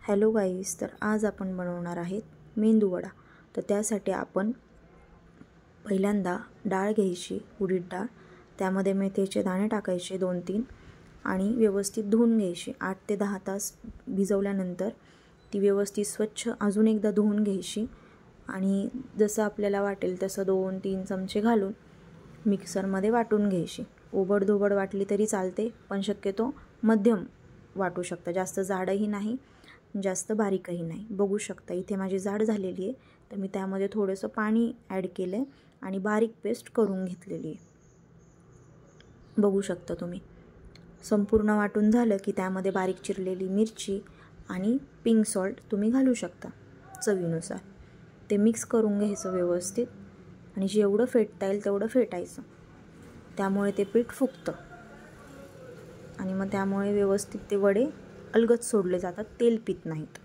Hello गाईस, तर आज आपण बनवणार आहेत मेंदू वडा। तर त्यासाठी आपण पहिल्यांदा डाळ घ्यायची, उडीद डाळ, त्यामध्ये मेथीचे दाणे टाकायचे 2-3 आणि व्यवस्थित धुवून घ्यायची। 8 ते 10 तास भिजवल्यानंतर ती व्यवस्थित स्वच्छ अजून एकदा धुवून घ्यायची आणि जसं आपल्याला वाटेल तसं 2-3 चमचे घालून मिक्सरमध्ये वाटून घ्यायची। ओबडधोबड वाटली तरी चालते, पण शक्यतो मध्यम वाटू शकता, जास्त जाडही नाही जास्त बारीकही नाही। बघू शकता इथे माझी जाड झालेली आहे, तर मी त्यामध्ये थोडंसं पाणी ॲड केलं आणि बारीक पेस्ट करून घेतलेली आहे। बघू शकता तुम्ही। संपूर्ण वाटून झालं की त्यामध्ये बारीक चिरलेली मिरची आणि पिंक सॉल्ट तुम्ही घालू शकता चवीनुसार। ते मिक्स करून घ्यायचं व्यवस्थित आणि जेवढं फेटता येईल तेवढं फेटायचं, त्यामुळे ते पीठ फुगतं आणि मग त्यामुळे व्यवस्थित ते वडे अलगद सोडले जातात, तेल पित नाहीत।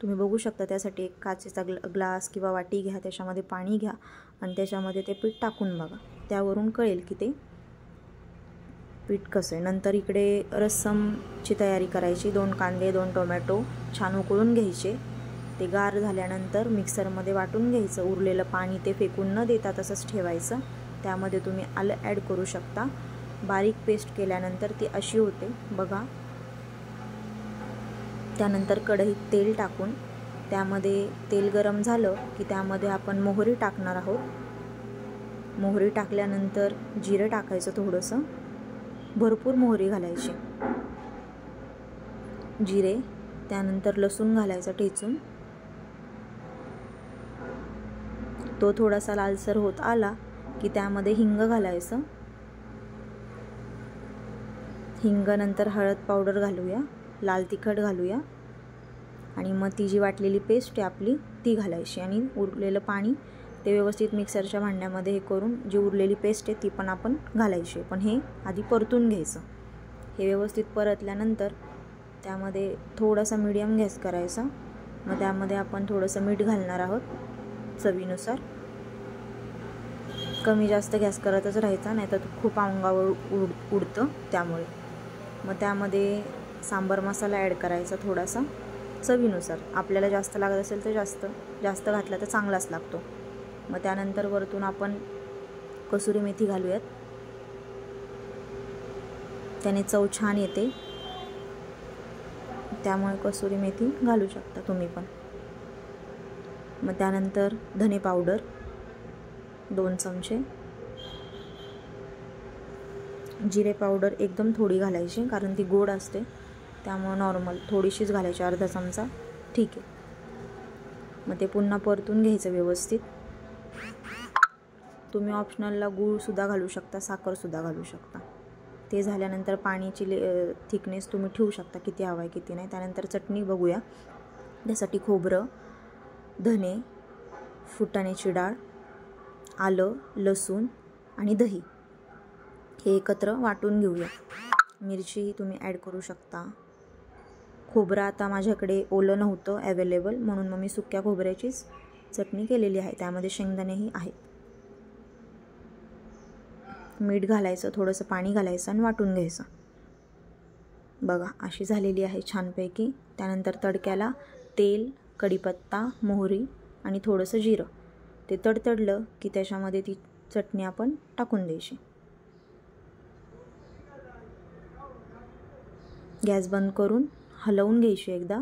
तुम्ही बघू शकता त्यासाठी एक काचेचा ग्लास किंवा वाटी घ्या, त्याच्यामध्ये पाणी घ्या आणि त्याच्यामध्ये ते पीठ टाकून बघा, त्यावरून कळेल की ते पीठ कसं आहे। नंतर इकडे रस्समची तयारी करायची। 2 कांदे 2 टोमॅटो छान उकळून घ्यायचे, ते गार झाल्यानंतर मिक्सरमध्ये वाटून घ्यायचं। उरलेलं पाणी ते फेकून न देता तसंच ठेवायचं। त्यामध्ये तुम्ही आलं ॲड करू शकता। बारीक पेस्ट केल्यानंतर ती अशी होते बघा। त्यानंतर कढईत तेल टाकून त्यामध्ये तेल गरम झालं की त्यामध्ये आपण मोहरी टाकणार आहोत। मोहरी टाकल्यानंतर जिरं टाकायचं थोडंसं, भरपूर मोहरी घालायची, जिरे, त्यानंतर लसूण घालायचा ठेचून। तो थोडासा लालसर होत आला की त्यामध्ये हिंग घालायचं। हिंग नंतर हळद पावडर घालूया, लाल तिखट घालूया आणि मग ती जी वाटलेली पेस्ट आहे आपली ती घालायची आणि उरलेलं पाणी ते व्यवस्थित मिक्सरच्या भांड्यामध्ये हे करून जी उरलेली पेस्ट आहे ती पण आपण घालायची। पण हे आधी परतून घ्यायचं। हे व्यवस्थित परतल्यानंतर त्यामध्ये थोडासा मीडियम गॅस करायचा। मग त्यामध्ये आपण थोडंसं मीठ घालणार आहोत चवीनुसार। कमी जास्त गॅस करतच राहायचा, नाही तर खूप अंगावर उडतं त्यामुळे। मग त्यामध्ये सांबार मसाला ॲड करायचा थोडासा चवीनुसार। आपल्याला जास्त लागत असेल तर जास्त घातला तर चांगलाच लागतो। मग त्यानंतर वरतून आपण कसुरी मेथी घालूयात, त्याने चव छान येते, त्यामुळे कसुरी मेथी घालू शकता तुम्ही पण। मग त्यानंतर धने पावडर 2 चमचे, जिरे पावडर एकदम थोडी घालायची कारण ती गोड असते, त्यामुळे नॉर्मल थोडीशीच घालायची, अर्धा चमचा ठीक आहे। मग ते पुन्हा परतून घ्यायचं व्यवस्थित। तुम्ही ऑप्शनलला गूळसुद्धा घालू शकता, साखरसुद्धा घालू शकता। ते झाल्यानंतर पाण्याची थिकनेस तुम्ही ठेवू शकता किती हवा आहे किती नाही। त्यानंतर चटणी बघूया। त्यासाठी खोबरं, धने, फुटाण्याची डाळ, आलं, लसूण आणि दही हे एकत्र वाटून घेऊया। मिरची तुम्ही ॲड करू शकता। खोबरं आता माझ्याकडे ओलं नव्हतं अवेलेबल, म्हणून मग मी सुक्या खोबऱ्याचीच चटणी केलेली आहे, त्यामध्ये शेंगदाणेही आहेत। मीठ घालायचं, थोडंसं पाणी घालायचं आणि वाटून घ्यायचं। बघा अशी झालेली आहे छानपैकी। त्यानंतर तडक्याला तेल, कढीपत्ता, मोहरी आणि थोडंसं जिरं, ते तडतडलं की त्याच्यामध्ये ती चटणी आपण टाकून द्यायची। गॅस बंद करून हलवून घ्यायची एकदा,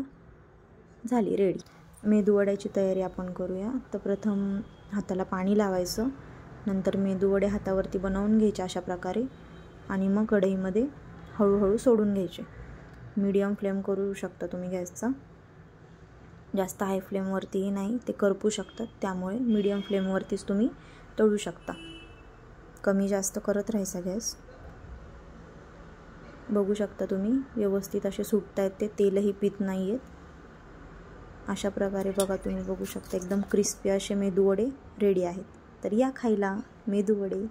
झाली रेडी। मेदूवड्याची तयारी आपण करूया। तर प्रथम हाताला पाणी लावायचं, नंतर मेदूवडे हातावरती बनवून घ्यायचे अशा प्रकारे आणि मग कढईमध्ये हळूहळू सोडून घ्यायचे। मीडियम फ्लेम करू शकता तुम्ही गॅसचा, जास्त हाय फ्लेमवरतीही नाही, ते करपू शकतात, त्यामुळे मीडियम फ्लेमवरतीच तुम्ही तळू शकता। कमी जास्त करत राहायचा गॅस। बघू शकता तुम्ही व्यवस्थित असे सुटता आहेत, ते तेलही पित नाही आहेत अशा प्रकारे। बघा तुम्ही बघू शकता एकदम क्रिस्पी असे मेदूवडे रेडी आहेत। तर या खायला मेदूवडे।